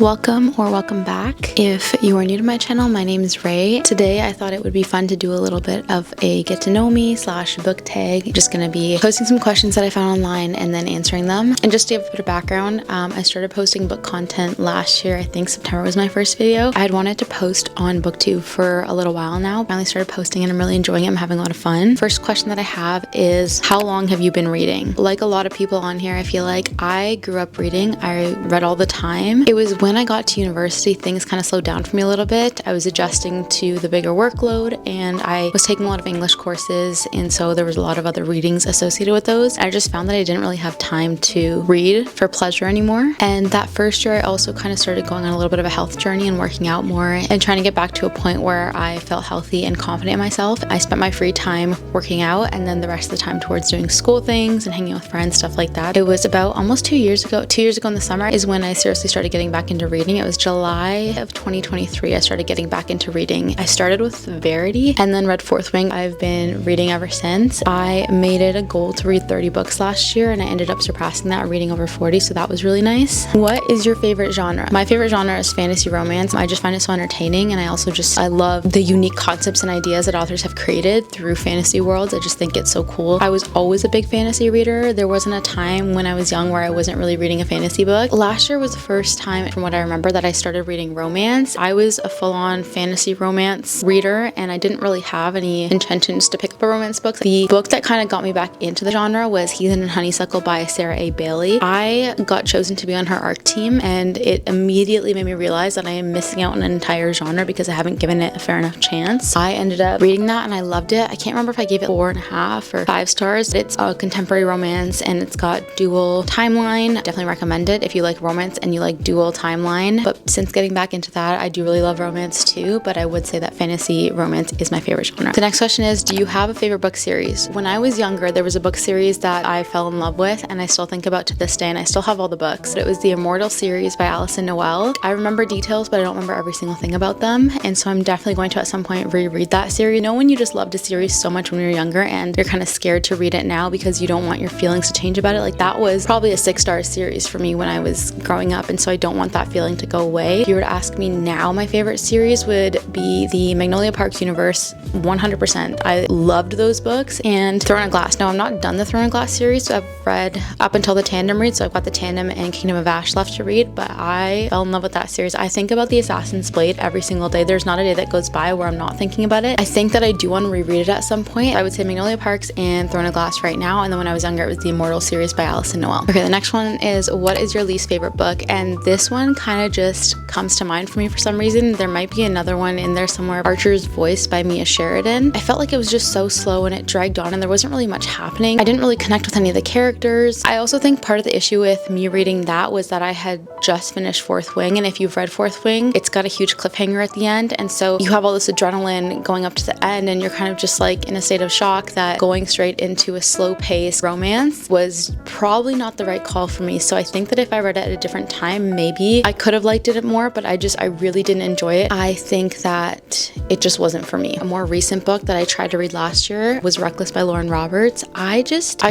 Welcome or welcome back. If you are new to my channel, my name is Ray. Today I thought it would be fun to do a little bit of a get to know me / book tag. Just gonna be posting some questions that I found online and then answering them. And just to give a bit of background, I started posting book content last year. I think September was my first video. I had wanted to post on Booktube for a little while now. Finally started posting and I'm really enjoying it. I'm having a lot of fun. First question that I have is, how long have you been reading? Like a lot of people on here, I feel like I grew up reading. I read all the time. It was when I got to university, things kind of slowed down for me a little bit. I was adjusting to the bigger workload and I was taking a lot of English courses, and so there was a lot of other readings associated with those. I just found that I didn't really have time to read for pleasure anymore. And that first year I also kind of started going on a little bit of a health journey and working out more and trying to get back to a point where I felt healthy and confident in myself. I spent my free time working out and then the rest of the time towards doing school things and hanging out with friends, stuff like that. It was about almost 2 years ago. 2 years ago in the summer is when I seriously started getting back into reading. It was July of 2023 I started getting back into reading. I started with Verity and then read Fourth Wing. I've been reading ever since. I made it a goal to read 30 books last year and I ended up surpassing that, reading over 40, so that was really nice. What is your favorite genre? My favorite genre is fantasy romance. I just find it so entertaining, and I love the unique concepts and ideas that authors have created through fantasy worlds. I just think it's so cool. I was always a big fantasy reader. There wasn't a time when I was young where I wasn't really reading a fantasy book. Last year was the first time, from what I remember, that I started reading romance. I was a full-on fantasy romance reader and I didn't really have any intentions to pick up a romance book. The book that kind of got me back into the genre was Heathen and Honeysuckle by Sarah A. Bailey. I got chosen to be on her ARC team and it immediately made me realize that I am missing out on an entire genre because I haven't given it a fair enough chance. I ended up reading that and I loved it. I can't remember if I gave it 4.5 or 5 stars. It's a contemporary romance and it's got dual timeline. Definitely recommend it if you like romance and you like dual timeline. But since getting back into that, I do really love romance too, but I would say that fantasy romance is my favorite genre. The next question is, do you have a favorite book series? When I was younger, there was a book series that I fell in love with and I still think about to this day, and I still have all the books. It was the Immortal series by Alison Noel. I remember details, but I don't remember every single thing about them, and so I'm definitely going to at some point reread that series. You know when you just loved a series so much when you were younger and you're kind of scared to read it now because you don't want your feelings to change about it? Like, that was probably a 6-star series for me when I was growing up, and so I don't want that feeling to go away. If you were to ask me now, my favorite series would be the Magnolia Parks universe, 100%. I loved those books. And Throne of Glass. Now, I'm not done the Throne of Glass series, so I've read up until the Tandem read, so I've got the Tandem and Kingdom of Ash left to read, but I fell in love with that series. I think about the Assassin's Blade every single day. There's not a day that goes by where I'm not thinking about it. I think that I do want to reread it at some point. I would say Magnolia Parks and Throne of Glass right now, and then when I was younger, it was the Immortal series by Alison Noel. Okay, the next one is, what is your least favorite book? And this one kind of just comes to mind for me for some reason. There might be another one in there somewhere. Archer's Voice by Mia Sheridan. I felt like it was just so slow and it dragged on and there wasn't really much happening. I didn't really connect with any of the characters. I also think part of the issue with me reading that was that I had just finished Fourth Wing, and if you've read Fourth Wing, it's got a huge cliffhanger at the end, and so you have all this adrenaline going up to the end and you're kind of just like in a state of shock that going straight into a slow-paced romance was probably not the right call for me. So I think that if I read it at a different time, maybe I could have liked it more, but I really didn't enjoy it. I think that it just wasn't for me. A more recent book that I tried to read last year was Reckless by Lauren Roberts. I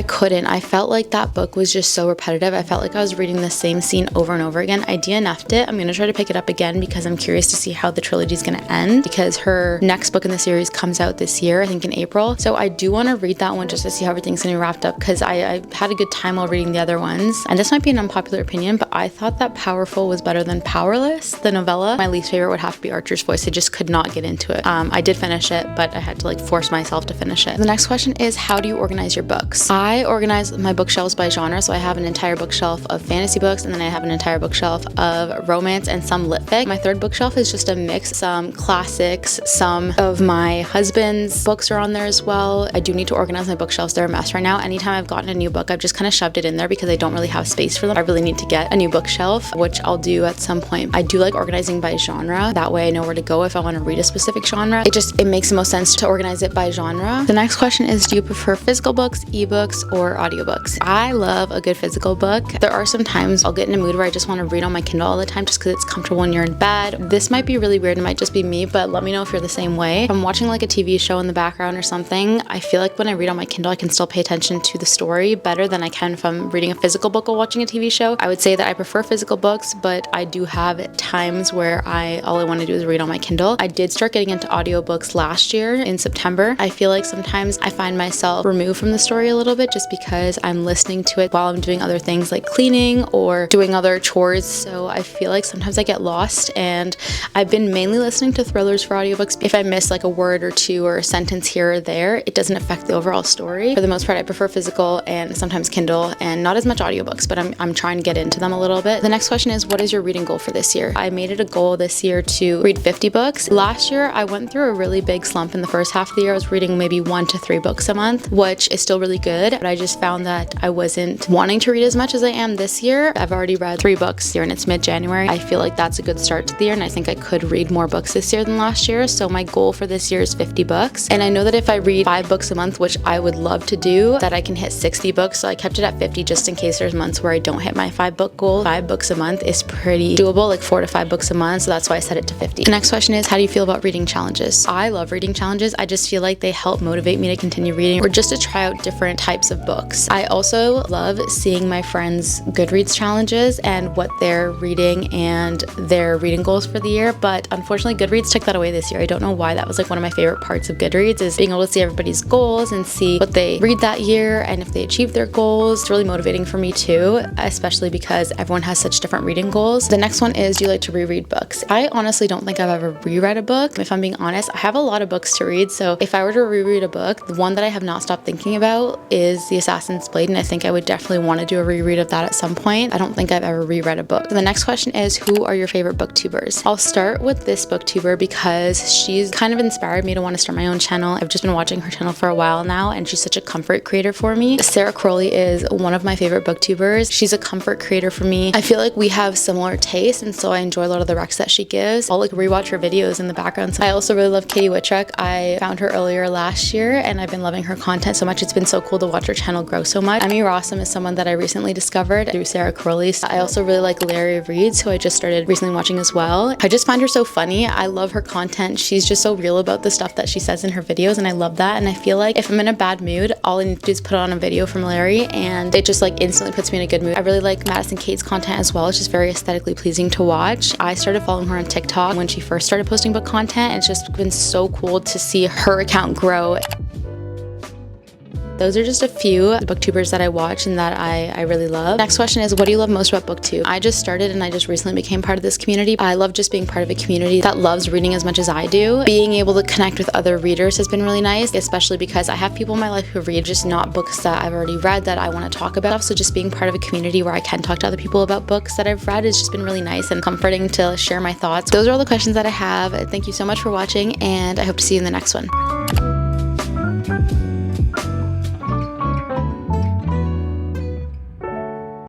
couldn't. I felt like that book was just so repetitive. I felt like I was reading the same scene over and over again. I DNF'd it. I'm going to try to pick it up again because I'm curious to see how the trilogy is going to end, because her next book in the series comes out this year, I think in April. So I do want to read that one just to see how everything's going to be wrapped up, because I had a good time while reading the other ones. And this might be an unpopular opinion, but I thought that Powerful was better than Powerless, the novella. My least favorite would have to be Archer's Voice. I just could not get into it. I did finish it, but I had to like force myself to finish it. The next question is, how do you organize your books? I organize my bookshelves by genre, so I have an entire bookshelf of fantasy books and then I have an entire bookshelf of romance and some lit fic. My third bookshelf is just a mix, some classics, some of my husband's books are on there as well. I do need to organize my bookshelves. They're a mess right now. Anytime I've gotten a new book, I've just kind of shoved it in there because I don't really have space for them. I really need to get a new bookshelf, which I'll do at some point. I do like organizing by genre. That way I know where to go if I want to read a specific genre. It makes the most sense to organize it by genre. The next question is, do you prefer physical books, ebooks, or audiobooks? I love a good physical book. There are some times I'll get in a mood where I just want to read on my Kindle all the time just because it's comfortable when you're in bed. This might be really weird. It might just be me, but let me know if you're the same way. If I'm watching like a TV show in the background or something, I feel like when I read on my Kindle, I can still pay attention to the story better than I can if I'm reading a physical book while watching a TV show. I would say that I prefer physical books, but but I do have times where all I want to do is read on my Kindle. I did start getting into audiobooks last year in September. I feel like sometimes I find myself removed from the story a little bit just because I'm listening to it while I'm doing other things like cleaning or doing other chores. So I feel like sometimes I get lost, and I've been mainly listening to thrillers for audiobooks. If I miss like a word or two or a sentence here or there, it doesn't affect the overall story. For the most part, I prefer physical and sometimes Kindle, and not as much audiobooks, but I'm trying to get into them a little bit. The next question is, what is your reading goal for this year? I made it a goal this year to read 50 books. Last year, I went through a really big slump in the first half of the year. I was reading maybe 1 to 3 books a month, which is still really good, but I just found that I wasn't wanting to read as much as I am this year. I've already read 3 books here and it's mid-January. I feel like that's a good start to the year, and I think I could read more books this year than last year. So my goal for this year is 50 books. And I know that if I read 5 books a month, which I would love to do, that I can hit 60 books. So I kept it at 50 just in case there's months where I don't hit my 5 book goal. 5 books a month is pretty doable, like 4 to 5 books a month. So that's why I set it to 50. The next question is, how do you feel about reading challenges? I love reading challenges. I just feel like they help motivate me to continue reading or just to try out different types of books. I also love seeing my friends' Goodreads challenges and what they're reading and their reading goals for the year. But unfortunately, Goodreads took that away this year. I don't know why. That was like one of my favorite parts of Goodreads, is being able to see everybody's goals and see what they read that year and if they achieve their goals. It's really motivating for me too, especially because everyone has such different reading goals. The next one is, do you like to reread books? I honestly don't think I've ever reread a book. If I'm being honest, I have a lot of books to read. So if I were to reread a book, the one that I have not stopped thinking about is The Assassin's Blade, and I think I would definitely want to do a reread of that at some point. I don't think I've ever reread a book. The next question is, who are your favorite booktubers? I'll start with this booktuber because she's kind of inspired me to want to start my own channel. I've just been watching her channel for a while now, and she's such a comfort creator for me. Sarah Crowley is one of my favorite booktubers. She's a comfort creator for me. I feel like we have similar tastes, and so I enjoy a lot of the recs that she gives. I'll like rewatch her videos in the background. So I also really love Katie Whitruck. I found her earlier last year, and I've been loving her content so much. It's been so cool to watch her channel grow so much. Emmy Rossum is someone that I recently discovered through Sarah Crowley. I also really like Larry Reeds, who I just started recently watching as well. I just find her so funny. I love her content. She's just so real about the stuff that she says in her videos, and I love that. And I feel like if I'm in a bad mood, all I need to do is put on a video from Larry, and it just like instantly puts me in a good mood. I really like Madison Kate's content as well. It's just very aesthetically pleasing to watch. I started following her on TikTok when she first started posting book content, and it's just been so cool to see her account grow. Those are just a few booktubers that I watch and that I really love. Next question is, what do you love most about BookTube? I just started and I just recently became part of this community. I love just being part of a community that loves reading as much as I do. Being able to connect with other readers has been really nice, especially because I have people in my life who read, just not books that I've already read that I want to talk about. So just being part of a community where I can talk to other people about books that I've read has just been really nice and comforting to share my thoughts. Those are all the questions that I have. Thank you so much for watching, and I hope to see you in the next one.